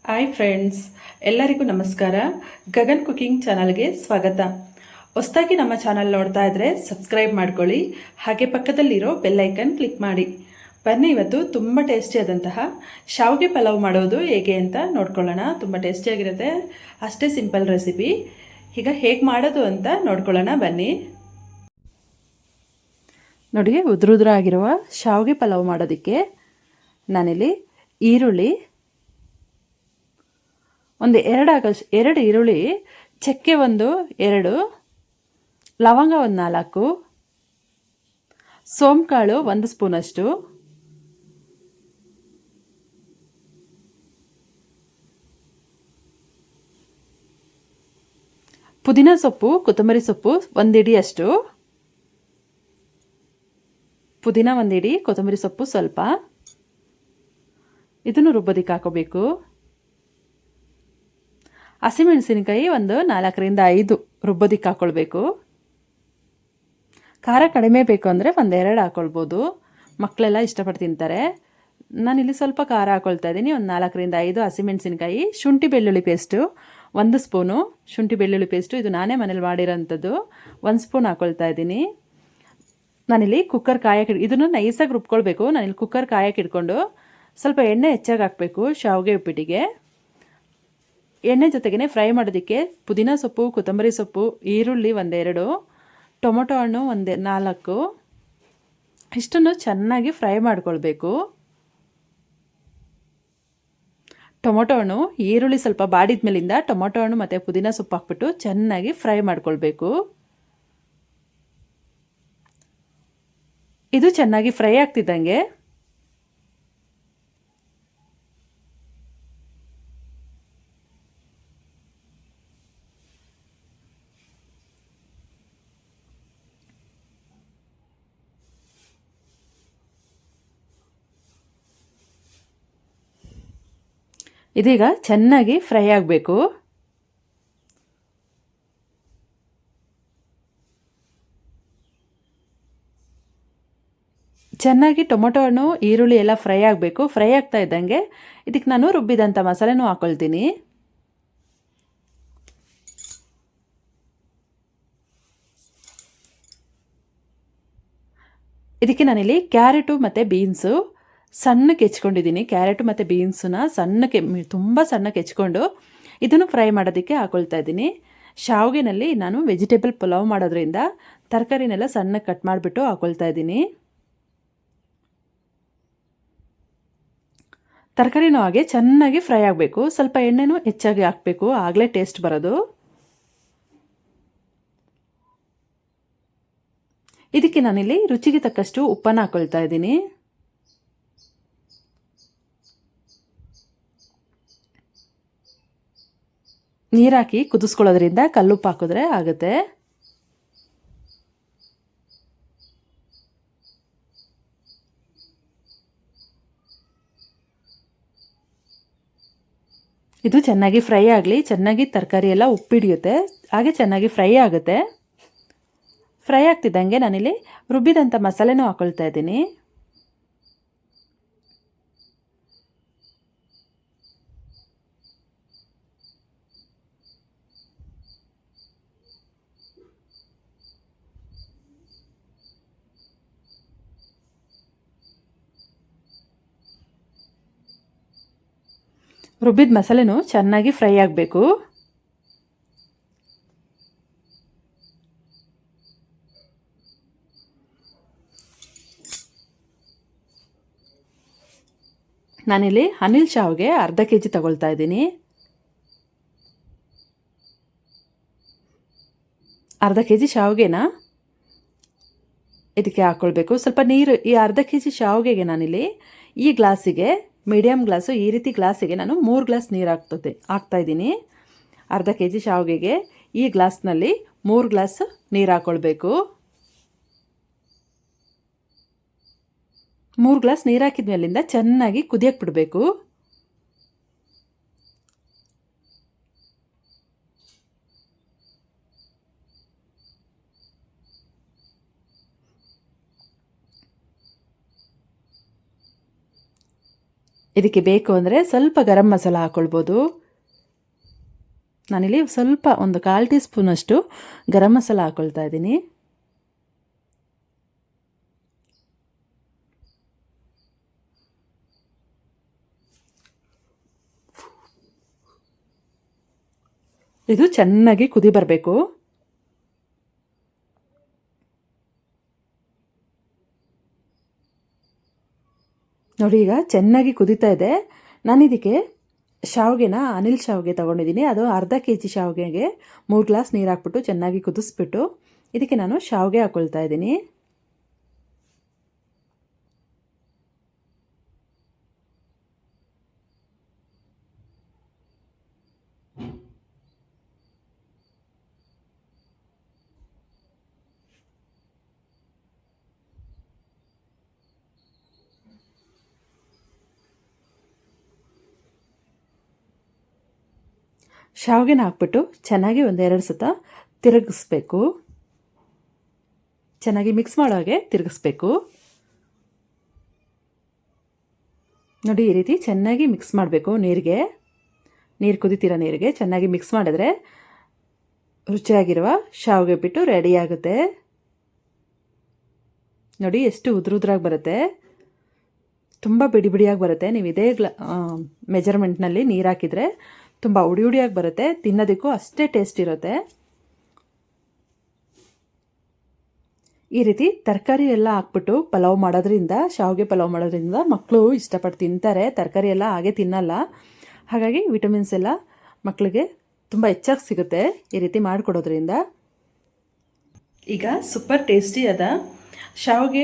Hi friends, ಎಲ್ಲರಿಗೂ ನಮಸ್ಕಾರ. Gagan cooking ಚಾನಲ್ಗೆ ಸ್ವಾಗತ. ಹೊಸದಾಗಿ ನಮ್ಮ ಚಾನಲ್ ನೋಡ್ತಾ ಇದ್ದರೆ ಸಬ್ಸ್ಕ್ರೈಬ್ ಮಾಡ್ಕೊಳ್ಳಿ, ಹಾಗೆ ಪಕ್ಕದಲ್ಲಿರೋ ಬೆಲ್ಲೈಕನ್ ಕ್ಲಿಕ್ ಮಾಡಿ. ಬನ್ನಿ, ಇವತ್ತು ತುಂಬ ಟೇಸ್ಟಿಯಾದಂತಹ ಶಾವಿಗೆ ಪಲಾವ್ ಮಾಡೋದು ಹೇಗೆ ಅಂತ ನೋಡ್ಕೊಳ್ಳೋಣ. ತುಂಬ ಟೇಸ್ಟಿಯಾಗಿರುತ್ತೆ, ಅಷ್ಟೇ ಸಿಂಪಲ್ ರೆಸಿಪಿ. ಈಗ ಹೇಗೆ ಮಾಡೋದು ಅಂತ ನೋಡ್ಕೊಳ್ಳೋಣ ಬನ್ನಿ. ನೋಡಿ, ಉದುರುದ್ರ ಆಗಿರುವ ಶಾವಿಗೆ ಪಲಾವ್ ಮಾಡೋದಕ್ಕೆ ನಾನಿಲ್ಲಿ ಈರುಳ್ಳಿ ಒಂದು ಎರಡು ಈರುಳ್ಳಿ, ಚಕ್ಕೆ ಒಂದು 2, ಲವಂಗ ಒಂದು 4, ಸೋಂಕಾಳು 1 ಸ್ಪೂನಷ್ಟು, ಪುದೀನ ಸೊಪ್ಪು, ಕೊತ್ತಂಬರಿ ಸೊಪ್ಪು 1 ಹಿಡಿಯಷ್ಟು, ಪುದೀನ 1 ಹಿಡಿ, ಕೊತ್ತಂಬರಿ ಸೊಪ್ಪು ಸ್ವಲ್ಪ. ಇದನ್ನು ರುಬ್ಬೋದಕ್ಕೆ ಹಾಕೋಬೇಕು. ಹಸಿಮೆಣಸಿನಕಾಯಿ ಒಂದು 4ರಿಂದ 5 ರುಬ್ಬೋದಕ್ಕೆ ಹಾಕ್ಕೊಳ್ಬೇಕು. ಖಾರ ಕಡಿಮೆ ಬೇಕು ಅಂದರೆ 1-2 ಹಾಕ್ಕೊಳ್ಬೋದು, ಮಕ್ಕಳೆಲ್ಲ ಇಷ್ಟಪಟ್ಟು ತಿಂತಾರೆ. ನಾನಿಲ್ಲಿ ಸ್ವಲ್ಪ ಖಾರ ಹಾಕ್ಕೊಳ್ತಾ ಇದ್ದೀನಿ. ಒಂದು 4ರಿಂದ 5 ಹಸಿಮೆಣಸಿನಕಾಯಿ. ಶುಂಠಿ ಬೆಳ್ಳುಳ್ಳಿ ಪೇಸ್ಟು 1 ಸ್ಪೂನು. ಶುಂಠಿ ಬೆಳ್ಳುಳ್ಳಿ ಪೇಸ್ಟು ಇದು ನಾನೇ ಮನೇಲಿ ಮಾಡಿರೋಂಥದ್ದು. 1 ಸ್ಪೂನ್ ಹಾಕ್ಕೊಳ್ತಾ ಇದ್ದೀನಿ. ನಾನಿಲ್ಲಿ ಕುಕ್ಕರ್ ಕಾಯಕ್ಕೆ, ಇದನ್ನು ನೈಸಾಗಿ ರುಬ್ಕೊಳ್ಬೇಕು. ನಾನಿಲ್ಲಿ ಕುಕ್ಕರ್ ಕಾಯಕ್ಕೆ ಇಟ್ಕೊಂಡು ಸ್ವಲ್ಪ ಎಣ್ಣೆ ಹೆಚ್ಚಾಗಿ ಹಾಕಬೇಕು ಶಾವಿಗೆ ಉಪ್ಪಿಟ್ಟಿಗೆ. ಎಣ್ಣೆ ಜೊತೆಗೇ ಫ್ರೈ ಮಾಡೋದಕ್ಕೆ ಪುದೀನ ಸೊಪ್ಪು, ಕೊತ್ತಂಬರಿ ಸೊಪ್ಪು, ಈರುಳ್ಳಿ 1-2, ಟೊಮೊಟೊ ಹಣ್ಣು 1-4 ಇಷ್ಟನ್ನು ಚೆನ್ನಾಗಿ ಫ್ರೈ ಮಾಡ್ಕೊಳ್ಬೇಕು. ಟೊಮೊಟೊ ಹಣ್ಣು, ಈರುಳ್ಳಿ ಸ್ವಲ್ಪ ಬಾಡಿದ ಮೇಲಿಂದ ಟೊಮೊಟೊ ಹಣ್ಣು ಮತ್ತು ಪುದೀನ ಸೊಪ್ಪು ಹಾಕ್ಬಿಟ್ಟು ಚೆನ್ನಾಗಿ ಫ್ರೈ ಮಾಡ್ಕೊಳ್ಬೇಕು. ಇದು ಚೆನ್ನಾಗಿ ಫ್ರೈ ಆಗ್ತಿದ್ದಂಗೆ ಇದೀಗ ಚೆನ್ನಾಗಿ ಫ್ರೈ ಆಗಬೇಕು. ಚೆನ್ನಾಗಿ ಟೊಮೊಟೊ ಹಣ್ಣು, ಈರುಳ್ಳಿ ಎಲ್ಲ ಫ್ರೈ ಆಗಬೇಕು. ಫ್ರೈ ಆಗ್ತಾ ಇದ್ದಂಗೆ ಇದಕ್ಕೆ ನಾನು ರುಬ್ಬಿದಂಥ ಮಸಾಲೆನೂ ಹಾಕ್ಕೊಳ್ತೀನಿ. ಇದಕ್ಕೆ ನಾನಿಲ್ಲಿ ಕ್ಯಾರೆಟು ಮತ್ತು ಬೀನ್ಸು ಸಣ್ಣಕ್ಕೆ ಹೆಚ್ಕೊಂಡಿದ್ದೀನಿ. ಕ್ಯಾರೆಟು ಮತ್ತು ಬೀನ್ಸನ್ನ ಸಣ್ಣಕ್ಕೆ, ತುಂಬ ಸಣ್ಣಕ್ಕೆ ಹೆಚ್ಕೊಂಡು ಇದನ್ನು ಫ್ರೈ ಮಾಡೋದಕ್ಕೆ ಹಾಕ್ಕೊಳ್ತಾ ಇದ್ದೀನಿ. ಶಾವಿಗೆನಲ್ಲಿ ನಾನು ವೆಜಿಟೇಬಲ್ ಪಲಾವ್ ಮಾಡೋದ್ರಿಂದ ತರಕಾರಿನೆಲ್ಲ ಸಣ್ಣಕ್ಕೆ ಕಟ್ ಮಾಡಿಬಿಟ್ಟು ಹಾಕ್ಕೊಳ್ತಾ ಇದ್ದೀನಿ. ತರಕಾರಿನೂ ಹಾಗೆ ಚೆನ್ನಾಗಿ ಫ್ರೈ ಆಗಬೇಕು. ಸ್ವಲ್ಪ ಎಣ್ಣೆನೂ ಹೆಚ್ಚಾಗಿ ಹಾಕಬೇಕು, ಆಗಲೇ ಟೇಸ್ಟ್ ಬರೋದು. ಇದಕ್ಕೆ ನಾನಿಲ್ಲಿ ರುಚಿಗೆ ತಕ್ಕಷ್ಟು ಉಪ್ಪನ್ನು ಹಾಕ್ಕೊಳ್ತಾ ಇದ್ದೀನಿ. ನೀರು ಹಾಕಿ ಕುದಿಸ್ಕೊಳ್ಳೋದ್ರಿಂದ ಕಲ್ಲುಪ್ಪು ಹಾಕಿದ್ರೆ ಆಗುತ್ತೆ. ಇದು ಚೆನ್ನಾಗಿ ಫ್ರೈ ಆಗಲಿ, ಚೆನ್ನಾಗಿ ತರಕಾರಿ ಎಲ್ಲ ಉಪ್ಪಿಡಿಯುತ್ತೆ, ಹಾಗೆ ಚೆನ್ನಾಗಿ ಫ್ರೈ ಆಗುತ್ತೆ. ಫ್ರೈ ಆಗ್ತಿದ್ದಂಗೆ ನಾನಿಲ್ಲಿ ರುಬ್ಬಿದಂಥ ಮಸಾಲೆನೂ ಹಾಕ್ಕೊಳ್ತಾ ಇದ್ದೀನಿ. ರುಬ್ಬಿದ ಮಸಾಲೆನೂ ಚೆನ್ನಾಗಿ ಫ್ರೈ ಆಗಬೇಕು. ನಾನಿಲ್ಲಿ ಅನಿಲ್ ಶಾವಿಗೆ ಅರ್ಧ kg ತಗೊಳ್ತಾ ಇದ್ದೀನಿ. ಅರ್ಧ kg ಶಾವಿಗೆನ ಇದಕ್ಕೆ ಹಾಕ್ಕೊಳ್ಬೇಕು. ಸ್ವಲ್ಪ ನೀರು, ಈ ಅರ್ಧ kg ಶಾವಿಗೆಗೆ ನಾನಿಲ್ಲಿ ಈ ಗ್ಲಾಸಿಗೆ, ಮೀಡಿಯಮ್ ಗ್ಲಾಸು, ಈ ರೀತಿ ಗ್ಲಾಸಿಗೆ ನಾನು 3 ಗ್ಲಾಸ್ ನೀರು ಹಾಕ್ತಾ ಇದ್ದೀನಿ. ಅರ್ಧ kg ಶಾವಿಗೆಗೆ ಈ ಗ್ಲಾಸ್ನಲ್ಲಿ 3 ಗ್ಲಾಸ್ ನೀರು ಹಾಕ್ಕೊಳ್ಬೇಕು. 3 ಗ್ಲಾಸ್ ನೀರು ಹಾಕಿದ ಮೇಲಿಂದ ಚೆನ್ನಾಗಿ ಕುದಿಯಕ್ಕೆ ಬಿಡಬೇಕು. ಇದಕ್ಕೆ ಬೇಕು ಅಂದರೆ ಸ್ವಲ್ಪ ಗರಂ ಮಸಾಲ ಹಾಕ್ಕೊಳ್ಬೋದು. ನಾನಿಲ್ಲಿ ಸ್ವಲ್ಪ ಒಂದು 1/4 ಟೀ ಸ್ಪೂನಷ್ಟು ಗರಂ ಮಸಾಲ ಹಾಕ್ಕೊಳ್ತಾ ಇದ್ದೀನಿ. ಇದು ಚೆನ್ನಾಗಿ ಕುದಿ ಬರಬೇಕು. ನೋಡಿ, ಈಗ ಚೆನ್ನಾಗಿ ಕುದೀತಾ ಇದೆ. ನಾನಿದಕ್ಕೆ ಶಾವಿಗೆನ ಅನಿಲ್ ಶಾವಿಗೆ ತೊಗೊಂಡಿದ್ದೀನಿ. ಅದು ಅರ್ಧ kg ಶಾವಿಗೆಗೆ 3 ಗ್ಲಾಸ್ ನೀರು ಹಾಕ್ಬಿಟ್ಟು ಚೆನ್ನಾಗಿ ಕುದಿಸ್ಬಿಟ್ಟು ಇದಕ್ಕೆ ನಾನು ಶಾವಿಗೆ ಹಾಕ್ಕೊಳ್ತಾ ಇದ್ದೀನಿ. ಶಾವಿಗೆನ ಹಾಕ್ಬಿಟ್ಟು ಚೆನ್ನಾಗಿ 1-2 ಸತ ತಿರುಗಿಸ್ಬೇಕು. ಚೆನ್ನಾಗಿ ಮಿಕ್ಸ್ ಮಾಡೋ ಹಾಗೆ ತಿರುಗಿಸ್ಬೇಕು. ನೋಡಿ, ಈ ರೀತಿ ಚೆನ್ನಾಗಿ ಮಿಕ್ಸ್ ಮಾಡಬೇಕು. ನೀರು ಕುದಿತಿರೋ ನೀರಿಗೆ ಚೆನ್ನಾಗಿ ಮಿಕ್ಸ್ ಮಾಡಿದ್ರೆ ರುಚಿಯಾಗಿರುವ ಶಾವಿಗೆ ಉಪ್ಪಿಟ್ಟು ರೆಡಿ ಆಗುತ್ತೆ. ನೋಡಿ, ಎಷ್ಟು ಉದ್ರಾಗಿ ಬರುತ್ತೆ, ತುಂಬ ಬಿಡಿ ಬಿಡಿಯಾಗಿ ಬರುತ್ತೆ. ನೀವು ಇದೇ ಮೆಜರ್ಮೆಂಟ್ನಲ್ಲಿ ನೀರು ಹಾಕಿದರೆ ತುಂಬ ಉಡಿಯಾಗಿ ಬರುತ್ತೆ. ತಿನ್ನೋದಕ್ಕೂ ಅಷ್ಟೇ ಟೇಸ್ಟ್ ಇರುತ್ತೆ. ಈ ರೀತಿ ತರಕಾರಿ ಎಲ್ಲ ಹಾಕ್ಬಿಟ್ಟು ಪಲಾವ್ ಮಾಡೋದ್ರಿಂದ, ಶಾವಿಗೆ ಪಲಾವ್ ಮಾಡೋದ್ರಿಂದ ಮಕ್ಕಳು ಇಷ್ಟಪಟ್ಟು ತಿಂತಾರೆ. ತರಕಾರಿ ಎಲ್ಲ ಹಾಗೆ ತಿನ್ನಲ್ಲ. ಹಾಗಾಗಿ ವಿಟಮಿನ್ಸ್ ಎಲ್ಲ ಮಕ್ಕಳಿಗೆ ತುಂಬ ಹೆಚ್ಚಾಗಿ ಸಿಗುತ್ತೆ ಈ ರೀತಿ ಮಾಡಿಕೊಡೋದ್ರಿಂದ. ಈಗ ಸೂಪರ್ ಟೇಸ್ಟಿಯಾದ ಶಾವಿಗೆ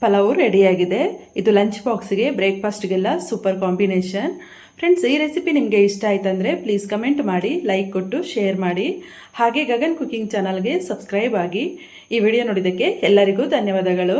ಪಲಾವು ರೆಡಿಯಾಗಿದೆ. ಇದು ಲಂಚ್ ಬಾಕ್ಸಿಗೆ, ಬ್ರೇಕ್ಫಾಸ್ಟ್ಗೆಲ್ಲ ಸೂಪರ್ ಕಾಂಬಿನೇಷನ್. ಫ್ರೆಂಡ್ಸ್, ಈ ರೆಸಿಪಿ ನಿಮಗೆ ಇಷ್ಟ ಆಯ್ತಂದರೆ ಪ್ಲೀಸ್ ಕಮೆಂಟ್ ಮಾಡಿ, ಲೈಕ್ ಕೊಟ್ಟು ಶೇರ್ ಮಾಡಿ. ಹಾಗೆ ಗಗನ್ ಕುಕಿಂಗ್ ಚಾನಲ್ಗೆ ಸಬ್ಸ್ಕ್ರೈಬ್ ಆಗಿ. ಈ ವಿಡಿಯೋ ನೋಡಿದ್ದಕ್ಕೆ ಎಲ್ಲರಿಗೂ ಧನ್ಯವಾದಗಳು.